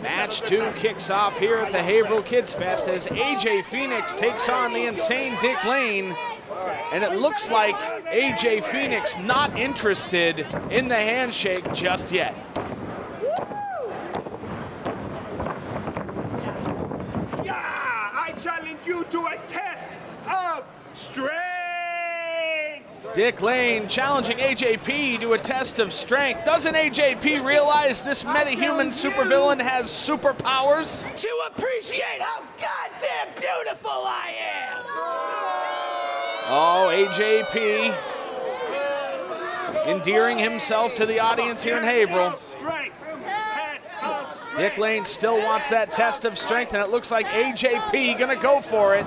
Match 2 kicks off here at the Haverhill Kidsfest as AJ Phoenix takes on the insane Dick Lane. And it looks like AJ Phoenix not interested in the handshake just yet. Yeah, I challenge you to a test of strength. Dick Lane challenging AJP to a test of strength. Doesn't AJP realize this metahuman supervillain has superpowers? To appreciate how goddamn beautiful I am. Oh, AJP endearing himself to the audience here in Haverhill. Dick Lane still wants that test of strength, and it looks like AJP gonna go for it.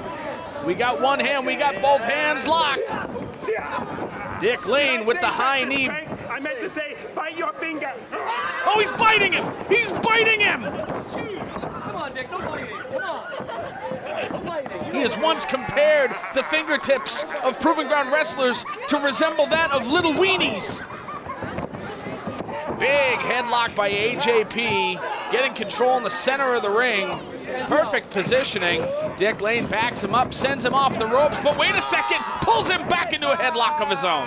We got one hand, we got both hands locked. Dick Lane with the high knee. I meant to say, bite your finger. Oh, he's biting him! He's biting him! Come on, Dick, don't bite me. Come on. Don't bite me. He has once compared the fingertips of Proving Ground wrestlers to resemble that of little weenies. Big headlock by AJP, getting control in the center of the ring. Perfect positioning. Dick Lane backs him up, sends him off the ropes, but wait a second, pulls him back into a headlock of his own.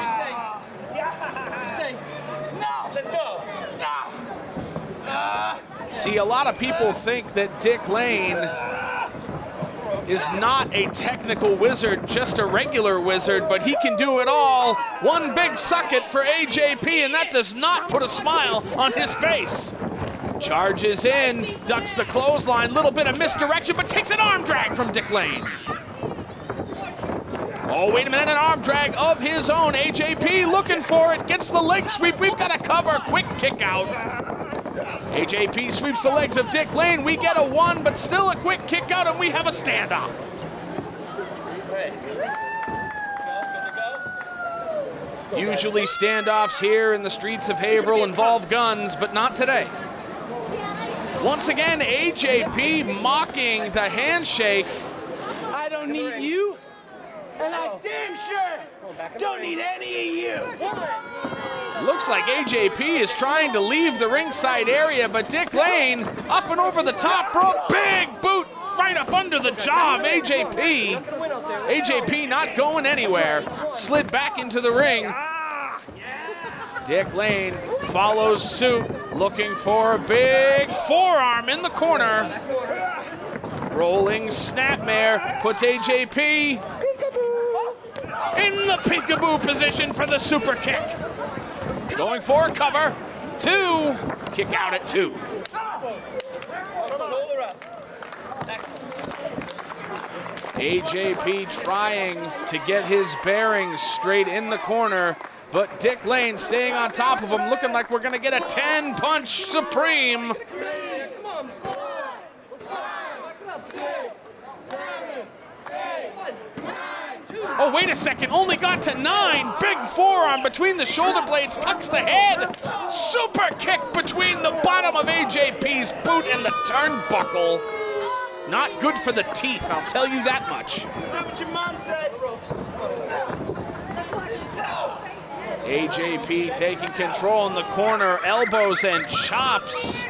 See, a lot of people think that Dick Lane is not a technical wizard, just a regular wizard, but he can do it all. One big suck it for AJP, and that does not put a smile on his face. Charges in, ducks the clothesline, little bit of misdirection, but takes an arm drag from Dick Lane. Oh, wait a minute, an arm drag of his own. AJP looking for it, gets the leg sweep. We've got to cover, quick kick out. AJP sweeps the legs of Dick Lane. We get a one, but still a quick kick out, and we have a standoff. Usually standoffs here in the streets of Haverhill involve guns, but not today. Once again, AJP mocking the handshake. I don't need you, and I damn sure don't need any of you. Looks like AJP is trying to leave the ringside area, but Dick Lane up and over the top rope, big boot right up under the jaw of AJP. AJP not going anywhere, slid back into the ring. Dick Lane follows suit, looking for a big forearm in the corner. Rolling snapmare puts AJP in the peekaboo position for the super kick. Going for a cover, 2, kick out at 2. AJP trying to get his bearings straight in the corner, but Dick Lane staying on top of him, looking like we're gonna get a 10-punch Supreme. Oh, wait a second, only got to 9. Big forearm between the shoulder blades, tucks the head. Super kick between the bottom of AJP's boot and the turnbuckle. Not good for the teeth, I'll tell you that much. Is that what your mom said? AJP taking control in the corner, elbows and chops.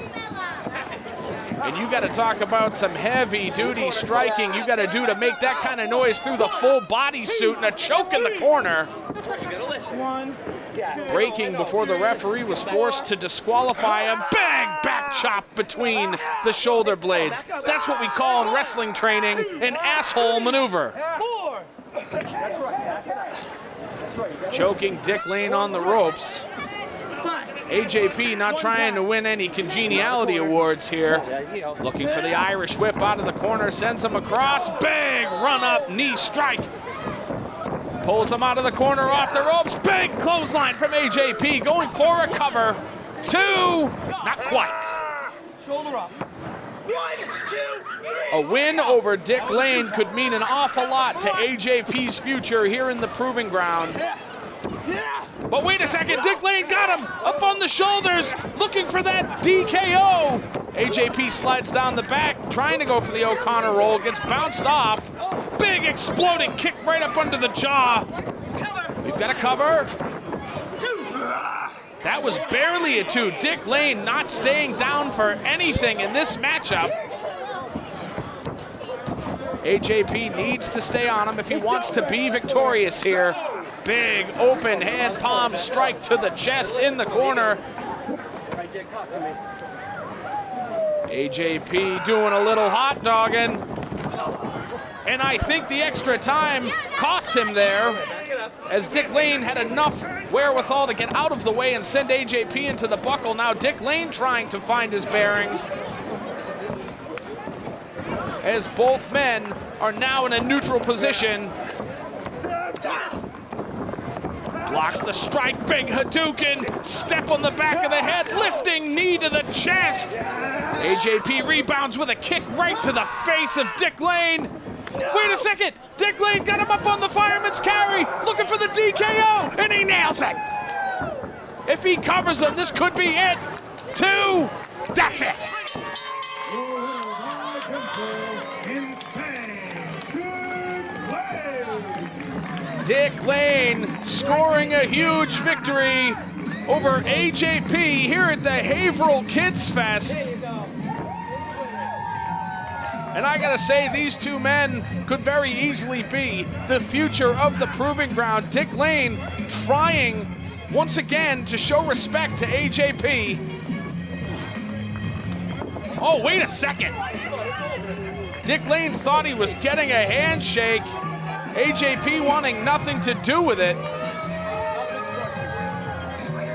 And you got to talk about some heavy-duty striking you got to do to make that kind of noise through the full bodysuit, and a choke in the corner. Breaking before the referee was forced to disqualify him. Bang! Back chop between the shoulder blades. That's what we call in wrestling training an asshole maneuver. Choking Dick Lane on the ropes. AJP not trying to win any congeniality awards here. Looking for the Irish whip out of the corner, sends him across. Big run up, knee strike. Pulls him out of the corner off the ropes. Big clothesline from AJP, going for a cover. 2, not quite. Shoulder up. 1, 2, 3. A win over Dick Lane could mean an awful lot to AJP's future here in the Proving Ground. But wait a second, Dick Lane got him up on the shoulders, looking for that DKO. AJP slides down the back, trying to go for the O'Connor roll, gets bounced off. Big exploding kick right up under the jaw. We've got a cover. That was barely a 2. Dick Lane not staying down for anything in this matchup. AJP needs to stay on him if he wants to be victorious here. Big open hand palm strike to the chest in the corner. Right, Dick, talk to me. AJP doing a little hot dogging. And I think the extra time cost him there, as Dick Lane had enough wherewithal to get out of the way and send AJP into the buckle. Now Dick Lane trying to find his bearings, as both men are now in a neutral position. Blocks the strike, big Hadouken, step on the back of the head, lifting knee to the chest. AJP rebounds with a kick right to the face of Dick Lane. Wait a second, Dick Lane got him up on the fireman's carry, looking for the DKO, and he nails it. If he covers him, this could be it. 2, that's it. Dick Lane scoring a huge victory over AJP here at the Haverhill Kidsfest. And I gotta say, these two men could very easily be the future of the Proving Ground. Dick Lane trying once again to show respect to AJP. Oh, wait a second. Dick Lane thought he was getting a handshake. AJP wanting nothing to do with it.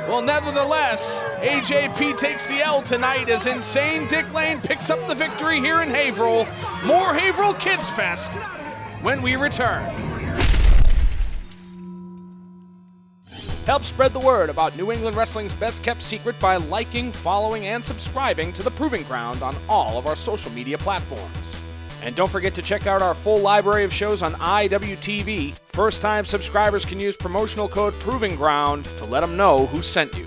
Well, nevertheless, AJP takes the L tonight as Insane Dick Lane picks up the victory here in Haverhill. More Haverhill Kids Fest when we return. Help spread the word about New England Wrestling's best kept secret by liking, following, and subscribing to The Proving Ground on all of our social media platforms. And don't forget to check out our full library of shows on IWTV. First-time subscribers can use promotional code Proving Ground to let them know who sent you.